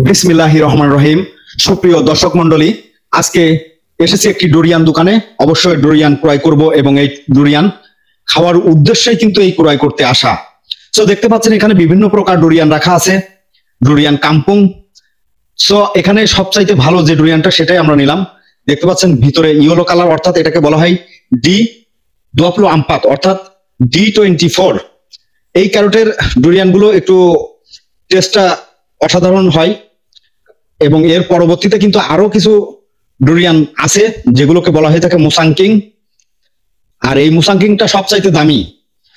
বিসমিল্লাহির রহমানির রহিম। সুপ্রিয় দর্শক মন্ডলী, আজকে এসেছি একটি ডুরিয়ান দোকানে। অবশ্যই ডুরিয়ান ক্রয় করব এবং এই ডুরিয়ান খাওয়ার উদ্দেশ্যেই কিন্তু এই ক্রয় করতে আসা। সো দেখতে পাচ্ছেন এখানে বিভিন্ন প্রকার ডুরিয়ান রাখা আছে, ডুরিয়ান কাম্পুং। সো এখানে সবচাইতে ভালো যে ডুরিয়ানটা সেটাই আমরা নিলাম। দেখতে পাচ্ছেন ভিতরে ইয়েলো কালার, অর্থাৎ এটাকে বলা হয় ডি ডোপ্লো আমপাত অর্থাৎ D24। এই ক্যারোটের ডুরিয়ান গুলো একটু টেস্টটা অসাধারণ হয় এবং এর পরবর্তীতে কিন্তু আরো কিছু ডুরিয়ান আছে যেগুলোকে বলা হয়ে থাকে মুসাংকিং, আর এই মুসাংকিংটা সবচাইতে দামি।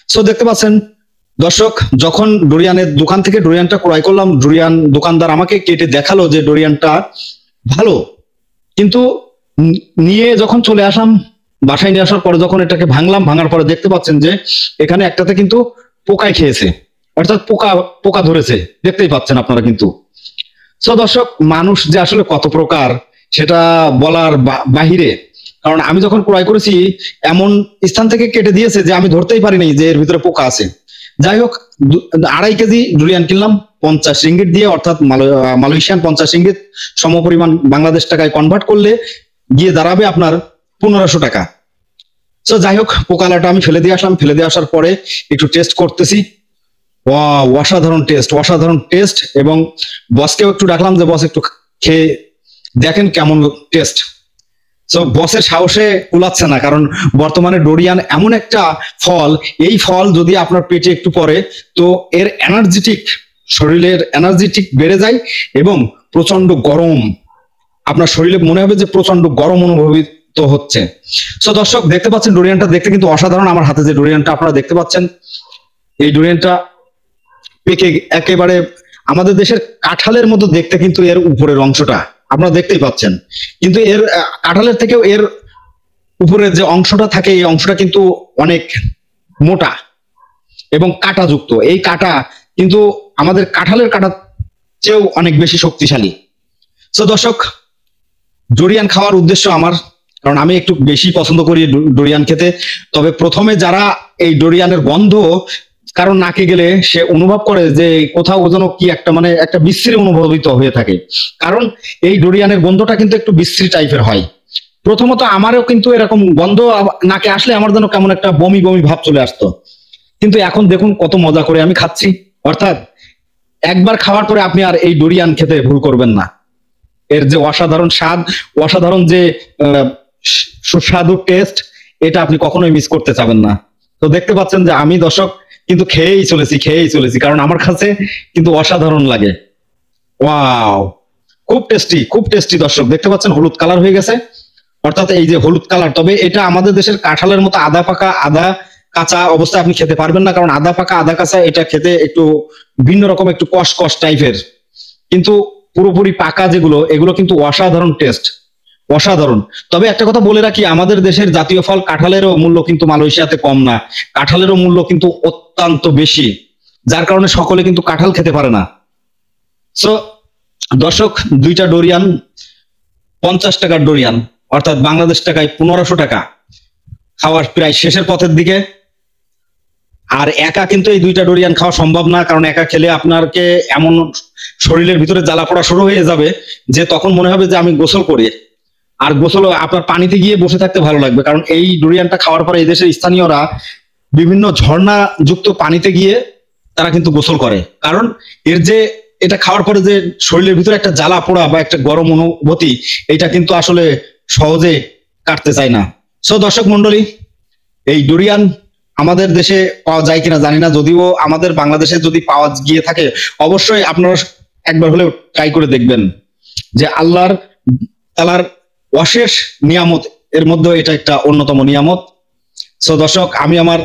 সো দেখতে পাচ্ছেন দর্শক, যখন ডুরিয়ানের দোকান থেকে ডুরিয়ানটা ক্রয় করলাম, ডুরিয়ান দোকানদার আমাকে কেটে দেখালো যে ডুরিয়ানটা ভালো, কিন্তু নিয়ে যখন চলে আসলাম বাসায় নিয়ে আসার পরে যখন এটাকে ভাঙার পরে দেখতে পাচ্ছেন যে এখানে একটাতে কিন্তু পোকায় খেয়েছে, অর্থাৎ পোকা ধরেছে, দেখতেই পাচ্ছেন আপনারা কিন্তু। সো দর্শক, মানুষ যে আসলে কত প্রকার সেটা বলার বাহিরে, কারণ আমি যখন ক্রয় করেছি এমন স্থান থেকে কেটে দিয়েছে যে আমি ধরতেই পারিনি যে এর ভিতরে পোকা আছে। যাই হোক, 2.5 কেজি ডুরিয়ান কিনলাম 50 রিঙ্গিট দিয়ে, অর্থাৎ মালয়েশিয়ান 50 রিঙ্গিট সমপরিমাণ বাংলাদেশ টাকায় কনভার্ট করলে গিয়ে দাঁড়াবে আপনার 1500 টাকা। সো যাই হোক, পোকালাটা আমি ফেলে দিয়ে আসলাম। ফেলে দিয়ে আসার পরে একটু টেস্ট করতেছি। অসাধারণ টেস্ট। এবং বসকেও একটু ডাকলাম যে বস একটু খেয়ে দেখেন কেমন টেস্ট। সো বসের সাহসে কুলাচ্ছে না, কারণ বর্তমানে ডুরিয়ান এমন একটা ফল, এই ফল যদি আপনার পেটে একটু পড়ে তো এর শরীরের এনার্জেটিক বেড়ে যায় এবং প্রচন্ড গরম, আপনার শরীরে মনে হবে যে প্রচন্ড গরম অনুভূত হচ্ছে। সো দর্শক, দেখতে পাচ্ছেন ডুরিয়ানটা দেখতে কিন্তু অসাধারণ। আমার হাতে যে ডুরিয়ানটা আপনারা দেখতে পাচ্ছেন, এই ডুরিয়ানটা পেকে একেবারে আমাদের দেশের কাঁঠালের মতো দেখতে, কিন্তু এর উপরের অংশটা আপনারা দেখতেই পাচ্ছেন, কিন্তু এর কাঁঠালের থেকেও এর উপরের যে অংশটা থাকে এই অংশটা কিন্তু অনেক মোটা এবং কাঁটাযুক্ত। এই কাঁটা কিন্তু আমাদের কাঁঠালের কাঁটার চেয়েও অনেক বেশি শক্তিশালী। সো দর্শক, ডুরিয়ান খাওয়ার উদ্দেশ্য আমার, কারণ আমি একটু বেশি পছন্দ করি ডুরিয়ান খেতে। তবে প্রথমে যারা এই ডুরিয়ানের গন্ধ কারণ নাকে গেলে সে অনুভব করে যে কোথাও যেন কি একটা একটা বিশ্রী অনুভবিত হয়ে থাকে, কারণ এই ডুরিয়ানের গন্ধটা কিন্তু একটু বিশ্রী টাইপের হয়। প্রথমত আমারও কিন্তু এরকম গন্ধ নাকে আসলে আমার যেন কেমন একটা বমি বমি ভাব চলে আসতো, কিন্তু এখন দেখুন কত মজা করে আমি খাচ্ছি। অর্থাৎ একবার খাওয়ার পরে আপনি আর এই ডুরিয়ান খেতে ভুল করবেন না। এর যে অসাধারণ স্বাদ, অসাধারণ যে সুস্বাদু টেস্ট, এটা আপনি কখনোই মিস করতে চাবেন না। তো দেখতে পাচ্ছেন যে আমি দর্শক কিন্তু খেয়েই চলেছি, কারণ আমার কাছে কিন্তু অসাধারণ লাগে। ওয়াও, খুব টেস্টি দর্শক। দেখতে পাচ্ছেন হলুদ কালার হয়ে গেছে, অর্থাৎ এই যে হলুদ কালার। তবে এটা আমাদের দেশের কাঁঠালের মতো আদা পাকা আদা কাঁচা অবস্থায় আপনি খেতে পারবেন না, কারণ আদা পাকা আদা কাঁচা এটা খেতে একটু ভিন্ন রকম, একটু কষ টাইপের। কিন্তু পুরোপুরি পাকা যেগুলো, এগুলো কিন্তু অসাধারণ টেস্ট, অসাধারণ। তবে একটা কথা বলে রাখি, আমাদের দেশের জাতীয় ফল কাঁঠালেরও মূল্য কিন্তু মালয়েশিয়াতে কম না, কাঁঠালেরও মূল্য কিন্তু অত্যন্ত বেশি, যার কারণে সকলে কিন্তু কাঁঠাল খেতে পারে না। সো দর্শক, 2টা ডুরিয়ান 50 টাকার ডুরিয়ান, অর্থাৎ বাংলাদেশ টাকায় 1500 টাকা, খাওয়ার প্রায় শেষের পথের দিকে। আর একা কিন্তু এই 2টা ডুরিয়ান খাওয়া সম্ভব না, কারণ একা খেলে আপনাকে এমন শরীরের ভিতরে জ্বালা পোড়া শুরু হয়ে যাবে যে তখন মনে হবে যে আমি গোসল করি। আর গোসল আপনার পানিতে গিয়ে বসে থাকতে ভালো লাগবে, কারণ এই ডুরিয়ানটা খাওয়ার পরে এই দেশের স্থানীয়রা বিভিন্ন ঝর্ণা যুক্ত পানিতে গিয়ে তারা কিন্তু গোসল করে, কারণ এর যে এটা খাওয়ার পরে যে শরীরের ভিতরে একটা জ্বালা পোড়া বা একটা গরম অনুভূতি, এটা কিন্তু আসলে সহজে কাটতে চায় না। সো দর্শক মন্ডলী, এই ডুরিয়ান আমাদের দেশে পাওয়া যায় কিনা জানি না, যদিও আমাদের বাংলাদেশে যদি পাওয়া গিয়ে থাকে অবশ্যই আপনারা একবার হলেও ট্রাই করে দেখবেন, যে আল্লাহর তাআলার অশেষ নিয়ামত এর মধ্যে এটা একটা অন্যতম নিয়ামত। সো দর্শক, আমি আমার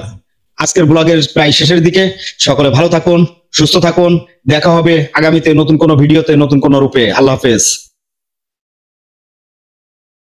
আজকের ব্লগের প্রায় শেষের দিকে। সকলে ভালো থাকুন, সুস্থ থাকুন, দেখা হবে আগামীতে নতুন কোনো ভিডিওতে, নতুন কোনো রূপে। আল্লাহ হাফেজ।